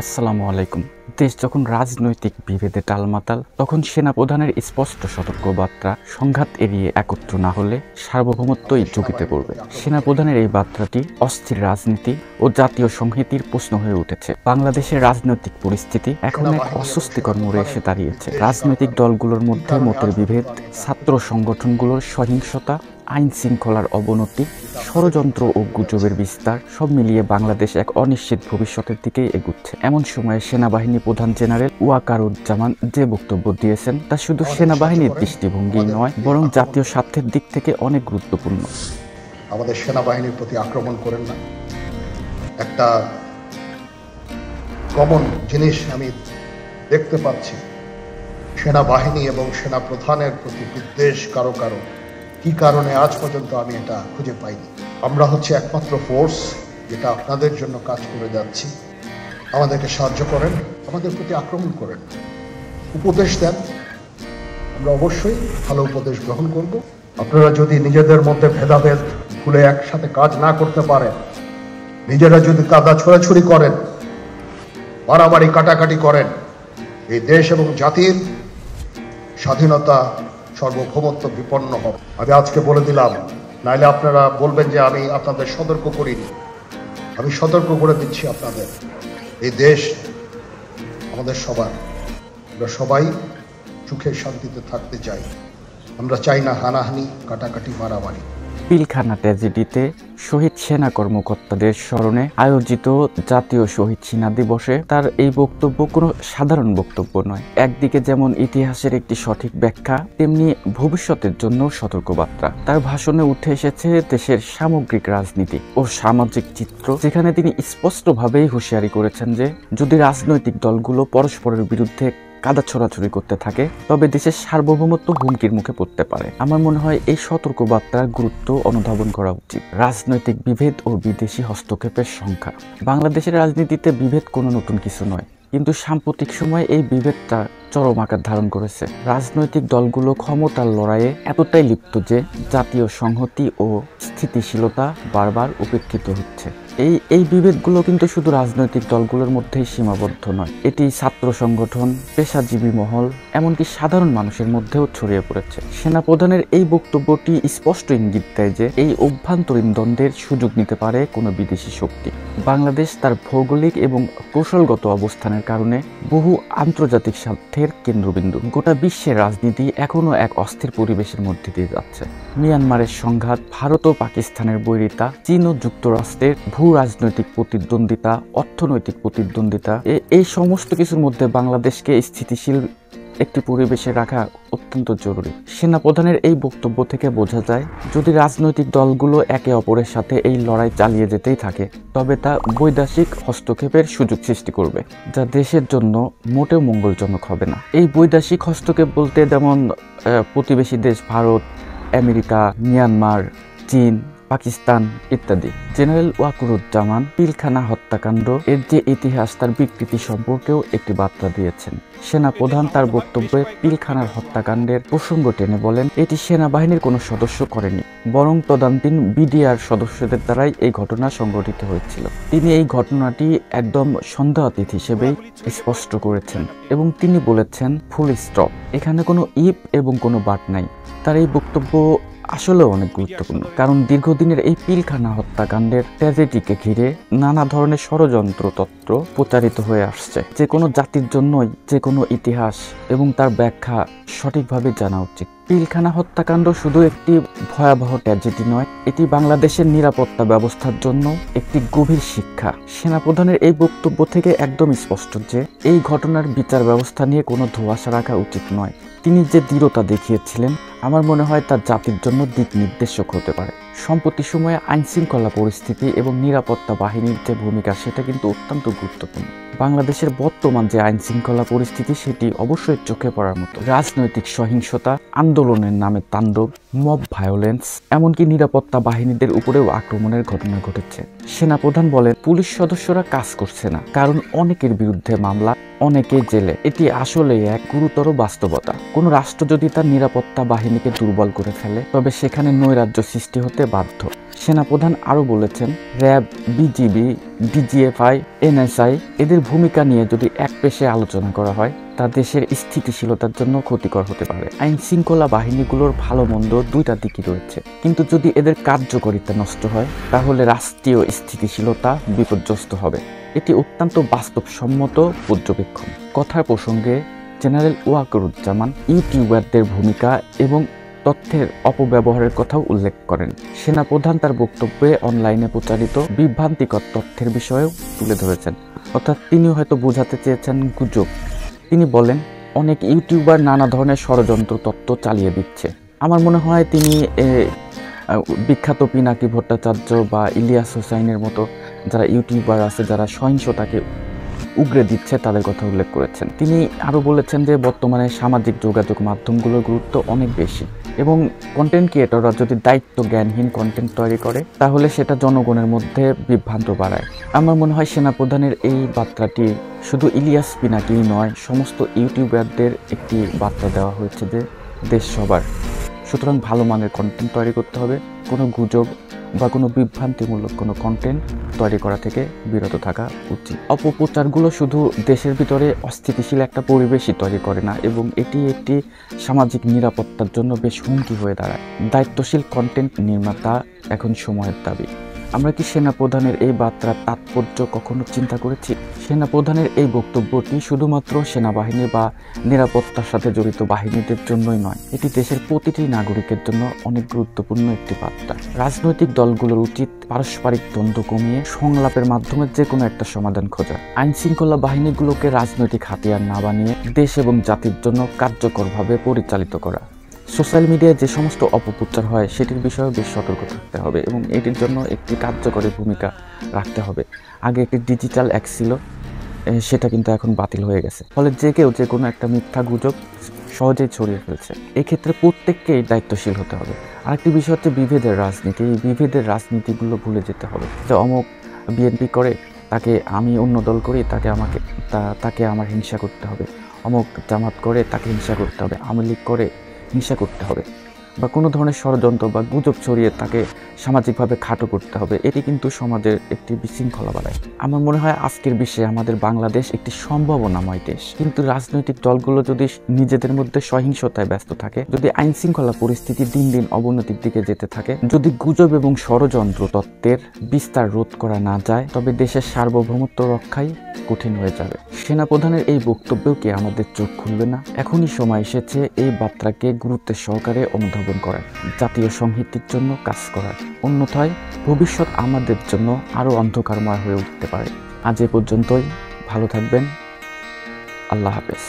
আসসালামু আলাইকুম। দেশ যখন রাজনৈতিক বিভেদে টালমাটাল, তখন সেনাপ্রধানের স্পষ্ট সতর্কবার্তা সংঘাত এড়িয়ে একত্র না হলে সার্বভৌমত্বই ঝুঁকিতে পড়বে। সেনাপ্রধানের এই বার্তাটি অস্থির রাজনীতি ও জাতীয় সংহতির প্রশ্ন হয়ে উঠেছে। বাংলাদেশের রাজনৈতিক পরিস্থিতি এখন এক অস্বস্তিকর মোড়ে এসে দাঁড়িয়েছে। রাজনৈতিক দলগুলোর মধ্যে মতের বিভেদ, ছাত্র সংগঠনগুলোর সহিংসতা, আইন শৃঙ্খলার অবনতি, ষড়যন্ত্র ও গুজবের বিস্তার সব মিলিয়ে বাংলাদেশ এক অনিশ্চিত ভবিষ্যতের দিকেই এগুচ্ছে। এমন সময়ে সেনাবাহিনী প্রধান জেনারেল ওয়াকারুজ্জামান যে বক্তব্য দিয়েছেন তা শুধু সেনাবাহিনীর দৃষ্টিভঙ্গি নয়, বরং জাতীয় স্বার্থের দিক থেকে অনেক গুরুত্বপূর্ণ। আমাদের সেনাবাহিনীর প্রতি আক্রমণ করেন না। একটা কমন জিনিস আমি দেখতে পাচ্ছি, সেনাবাহিনী এবং সেনা প্রধানের প্রতি বিদ্বেষ কারো কারো কি কারণে আজ পর্যন্ত আমি এটা খুঁজে পাইনি। আমরা হচ্ছে একমাত্র ফোর্স যেটা আপনাদের জন্য কাজ করে যাচ্ছি। আমাদেরকে সাহায্য করেন, আমাদের প্রতি আক্রমণ করেন, উপদেশ দেন, আমরা অবশ্যই ভালো উপদেশ গ্রহণ করব। আপনারা যদি নিজেদের মধ্যে ভেদাভেদ ভুলে একসাথে কাজ না করতে পারেন, নিজেরা যদি কাদা ছোড়াছুড়ি করেন, মারামারি কাটাকাটি করেন, এই দেশ এবং জাতির স্বাধীনতা সার্বভৌমত্ব বিপন্ন হবে। আমি আজকে বলে দিলাম, নাইলে আপনারা বলবেন যে আমি আপনাদের সতর্ক করিনি। আমি সতর্ক করে দিচ্ছি আপনাদের, এই দেশ আমাদের সবার, আমরা সবাই সুখে শান্তিতে থাকতে চাই। আমরা চাই না হানাহানি, কাটাকাটি, মারামারি। পিলখানা ট্র্যাজেডিতে শহীদ সেনা কর্মকর্তাদের স্মরণে আয়োজিত জাতীয় শহীদ সেনা দিবসে তার এই বক্তব্য কোনো সাধারণ বক্তব্য নয়। একদিকে যেমন ইতিহাসের একটি সঠিক ব্যাখ্যা, তেমনি ভবিষ্যতের জন্য সতর্কবার্তা। তার ভাষণে উঠে এসেছে দেশের সামগ্রিক রাজনীতি ও সামাজিক চিত্র, যেখানে তিনি স্পষ্টভাবেই হুঁশিয়ারি করেছেন যে যদি রাজনৈতিক দলগুলো পরস্পরের বিরুদ্ধে কাদা ছোড়াছুড়ি করতে থাকে, তবে দেশের সার্বভৌমত্ব হুমকির মুখে পড়তে পারে। আমার মনে হয় এই সতর্কবার্তার গুরুত্ব অনুধাবন করা উচিত। রাজনৈতিক বিভেদ ও বিদেশি হস্তক্ষেপের সংখ্যা। বাংলাদেশের রাজনীতিতে বিভেদ কোনো নতুন কিছু নয়, কিন্তু সাম্প্রতিক সময়ে এই বিভেদটা চরম আকার ধারণ করেছে। রাজনৈতিক দলগুলো ক্ষমতার লড়াইয়ে এতটাই লিপ্ত যে জাতীয় সংহতি ও স্থিতিশীলতা বারবার উপেক্ষিত হচ্ছে। এই বিভেদগুলো কিন্তু শুধু রাজনৈতিক দলগুলোর মধ্যেই সীমাবদ্ধ নয়, এটি ছাত্র সংগঠন, পেশাজীবী মহল, এমনকি সাধারণ মানুষের মধ্যেও ছড়িয়ে পড়েছে। সেনাপ্রধানের এই বক্তব্যটি স্পষ্ট ইঙ্গিত দেয় যে এই অভ্যন্তরীণ দ্বন্দ্বের সুযোগ নিতে পারে কোনো বিদেশি শক্তি। বাংলাদেশ তার ভৌগোলিক এবং কৌশলগত অবস্থানের কারণে বহু আন্তর্জাতিক স্বার্থের কেন্দ্রবিন্দু। গোটা বিশ্বের রাজনীতি এখনও এক অস্থির পরিবেশের মধ্যে দিয়ে যাচ্ছে। মিয়ানমারের সংঘাত, ভারত ও পাকিস্তানের বৈরিতা, চীন ও যুক্তরাষ্ট্রের ভূ রাজনৈতিক প্রতিদ্বন্দ্বিতা, অর্থনৈতিক প্রতিদ্বন্দ্বিতা, এই সমস্ত কিছুর মধ্যে বাংলাদেশকে স্থিতিশীল একটি পরিবেশে রাখা অত্যন্ত জরুরি। সেনাপ্রধানের এই বক্তব্য থেকে বোঝা যায়, যদি রাজনৈতিক দলগুলো একে অপরের সাথে এই লড়াই চালিয়ে যেতেই থাকে, তবে তা বৈদেশিক হস্তক্ষেপের সুযোগ সৃষ্টি করবে, যা দেশের জন্য মোটেও মঙ্গলজনক হবে না। এই বৈদেশিক হস্তক্ষেপ বলতে যেমন প্রতিবেশী দেশ ভারত, আমেরিকা, মিয়ানমার, চীন, পাকিস্তান ইত্যাদি। জেনারেল ওয়াকারুজ্জামান পিলখানা হত্যাকাণ্ড এর যে ইতিহাস, তার বিকৃতি সম্পর্কেও একটি বার্তা দিয়েছেন। সেনাপ্রধান তার বক্তব্যে পিলখানার হত্যাকাণ্ডের প্রসঙ্গ টেনে বলেন, এটি সেনাবাহিনীর কোনো সদস্য করেনি, বরং তদানীন্তন বিডিআর সদস্যদের দ্বারাই এই ঘটনা সংঘটিত হয়েছিল। তিনি এই ঘটনাটি একদম সন্দেহাতীত হিসেবেই স্পষ্ট করেছেন এবং তিনি বলেছেন ফুল স্টপ, এখানে কোনো ইফ এবং কোনো বাট নাই। তার এই বক্তব্য আসলেও অনেক গুরুত্বপূর্ণ, কারণ দীর্ঘদিনের এই পিলখানা হত্যাকাণ্ডের ট্র্যাজেডিকে ঘিরে নানা ধরনের ষড়যন্ত্র তত্ত্ব প্রচারিত হয়ে আসছে। যে কোনো জাতির জন্যই যে কোনো ইতিহাস এবং তার ব্যাখ্যা সঠিকভাবে জানা উচিত। পিলখানা হত্যাকাণ্ড শুধু একটি ভয়াবহ ট্র্যাজেডি নয়, এটি বাংলাদেশের নিরাপত্তা ব্যবস্থার জন্য একটি গভীর শিক্ষা। সেনাপ্রধানের এই বক্তব্য থেকে একদম স্পষ্ট যে এই ঘটনার বিচার ব্যবস্থা নিয়ে কোনো ধোঁয়াশা রাখা উচিত নয়। তিনি যে দৃঢ়তা দেখিয়েছিলেন, আমার মনে হয় তার জাতির জন্য দিক নির্দেশক হতে পারে। সম্প্রতি সময়ে আইন শৃঙ্খলা পরিস্থিতি এবং নিরাপত্তা বাহিনীর যে ভূমিকা, সেটা কিন্তু অত্যন্ত গুরুত্বপূর্ণ। বাংলাদেশের বর্তমান যে আইন শৃঙ্খলা পরিস্থিতি, সেটি অবশ্যই চোখে পড়ার মতো। রাজনৈতিক সহিংসতা, আন্দোলনের নামে তাণ্ডব, মব ভায়োলেন্স, এমনকি নিরাপত্তা বাহিনীদের উপরেও আক্রমণের ঘটনা ঘটেছে। সেনাপ্রধান বলেন, পুলিশ সদস্যরা কাজ করছে না, কারণ অনেকের বিরুদ্ধে মামলা, অনেকে জেলে। এটি আসলে এক গুরুতর বাস্তবতা। কোনো রাষ্ট্র যদি তার নিরাপত্তা বাহিনীকে দুর্বল করে ফেলে, তবে সেখানে নৈরাজ্য সৃষ্টি হতে বাধ্য। সেনাপ্রধান আরও বলেছেন, র্যাব, বিজিবি, ডিজিএফআই, এনএসআই এদের ভূমিকা নিয়ে যদি এক পেশে আলোচনা করা হয় তা দেশের স্থিতিশীলতার জন্য ক্ষতিকর হতে পারে। আইন শৃঙ্খলা বাহিনীগুলোর ভালো মন্দ দুইটা দিকই রয়েছে, কিন্তু যদি এদের কার্যকারিতা নষ্ট হয় তাহলে রাষ্ট্রীয় স্থিতিশীলতা বিপর্যস্ত হবে। এটি অত্যন্ত বাস্তবসম্মত পর্যবেক্ষণ। কথার প্রসঙ্গে জেনারেল ওয়াকারুজ্জামান ইউটিউবারদের ভূমিকা এবং তথ্যের অপব্যবহারের কথাও উল্লেখ করেন। সেনাপ্রধান তার বক্তব্যে অনলাইনে প্রচারিত বিভ্রান্তিকর তথ্যের বিষয়েও তুলে ধরেছেন, অর্থাৎ তিনিও হয়তো বোঝাতে চেয়েছেন গুজব। তিনি বলেন, অনেক ইউটিউবার নানা ধরনের ষড়যন্ত্র তত্ত্ব চালিয়ে দিচ্ছে। আমার মনে হয় তিনি বিখ্যাত পিনাকি ভট্টাচার্য বা ইলিয়াস হোসাইনের মতো যারা ইউটিউবার আছে, যারা সহিংসতাকে উগরে দিচ্ছে, তাদের কথা উল্লেখ করেছেন। তিনি আরও বলেছেন যে বর্তমানে সামাজিক যোগাযোগ মাধ্যমগুলোর গুরুত্ব অনেক বেশি এবং কন্টেন্ট ক্রিয়েটররা যদি দায়িত্ব জ্ঞানহীন কন্টেন্ট তৈরি করে তাহলে সেটা জনগণের মধ্যে বিভ্রান্ত বাড়ায়। আমার মনে হয় সেনাপ্রধানের এই বার্তাটি শুধু ইলিয়াস পিনাকি নয়, সমস্ত ইউটিউবারদের একটি বার্তা দেওয়া হয়েছে যে দেশ সবার, সুতরাং ভালো মানের কন্টেন্ট তৈরি করতে হবে, কোনো গুজব বা কোনো বিভ্রান্তিমূলক কোনো কন্টেন্ট তৈরি করা থেকে বিরত থাকা উচিত। অপপ্রচারগুলো শুধু দেশের ভিতরে অস্থিতিশীল একটা পরিবেশই তৈরি করে না, এবং এটি একটি সামাজিক নিরাপত্তার জন্য বেশ হুমকি হয়ে দাঁড়ায়। দায়িত্বশীল কন্টেন্ট নির্মাতা এখন সময়ের দাবি। আমরা কি সেনাপ্রধানের এই বার্তার তাৎপর্য কখনো চিন্তা করেছি? সেনাপ্রধানের এই বক্তব্যটি শুধুমাত্র সেনাবাহিনী বা নিরাপত্তার সাথে জড়িত বাহিনীদের জন্যই নয়, এটি দেশের প্রতিটি নাগরিকের জন্য অনেক গুরুত্বপূর্ণ একটি বার্তা। রাজনৈতিক দলগুলোর উচিত পারস্পরিক দ্বন্দ্ব কমিয়ে সংলাপের মাধ্যমে যে কোনো একটা সমাধান খোঁজা। আইন শৃঙ্খলা বাহিনীগুলোকে রাজনৈতিক হাতিয়ার না বানিয়ে দেশ এবং জাতির জন্য কার্যকরভাবে পরিচালিত করা। সোশ্যাল মিডিয়ায় যে সমস্ত অপপ্রচার হয় সেটির বিষয়েও বেশ সতর্ক থাকতে হবে এবং এটির জন্য একটি কার্যকরী ভূমিকা রাখতে হবে। আগে একটি ডিজিটাল অ্যাক্ট ছিল, সেটা কিন্তু এখন বাতিল হয়ে গেছে, ফলে যে কেউ যে কোনো একটা মিথ্যা গুজব সহজেই ছড়িয়ে ফেলছে। এক্ষেত্রে প্রত্যেককেই দায়িত্বশীল হতে হবে। আরেকটি বিষয় হচ্ছে বিভেদের রাজনীতি। এই বিভেদের রাজনীতিগুলো ভুলে যেতে হবে, যে অমুক বিএনপি করে তাকে আমি অন্য দল করি, তাকে আমার হিংসা করতে হবে, অমুক জামাত করে তাকে হিংসা করতে হবে, আওয়ামী লীগ করে হিংসা করতে হবে, বা কোনো ধরনের ষড়যন্ত্র বা গুজব ছড়িয়ে তাকে সামাজিকভাবে খাটো করতে হবে। এটি কিন্তু সমাজের একটি বিশৃঙ্খলা বাড়ায়। আমার মনে হয় আজকের বিশ্বে আমাদের বাংলাদেশ একটি সম্ভাবনাময় দেশ, কিন্তু রাজনৈতিক দলগুলো যদি নিজেদের মধ্যে সহিংসতায় ব্যস্ত থাকে, যদি আইন শৃঙ্খলা পরিস্থিতি দিন দিন অবনতির দিকে যেতে থাকে, যদি গুজব এবং ষড়যন্ত্র তত্ত্বের বিস্তার রোধ করা না যায়, তবে দেশের সার্বভৌমত্ব রক্ষাই কঠিন হয়ে যাবে। সেনাপ্রধানের এই বক্তব্যেও কি আমাদের চোখ খুলবে না? এখনই সময় এসেছে এই বার্তাকে গুরুত্বের সহকারে অনুধাবন করার, জাতীয় সংহতির জন্য কাজ করার। অন্যথায় ভবিষ্যৎ আমাদের জন্য আরও অন্ধকারময় হয়ে উঠতে পারে। আজ এ পর্যন্তই। ভালো থাকবেন। আল্লাহ হাফেজ।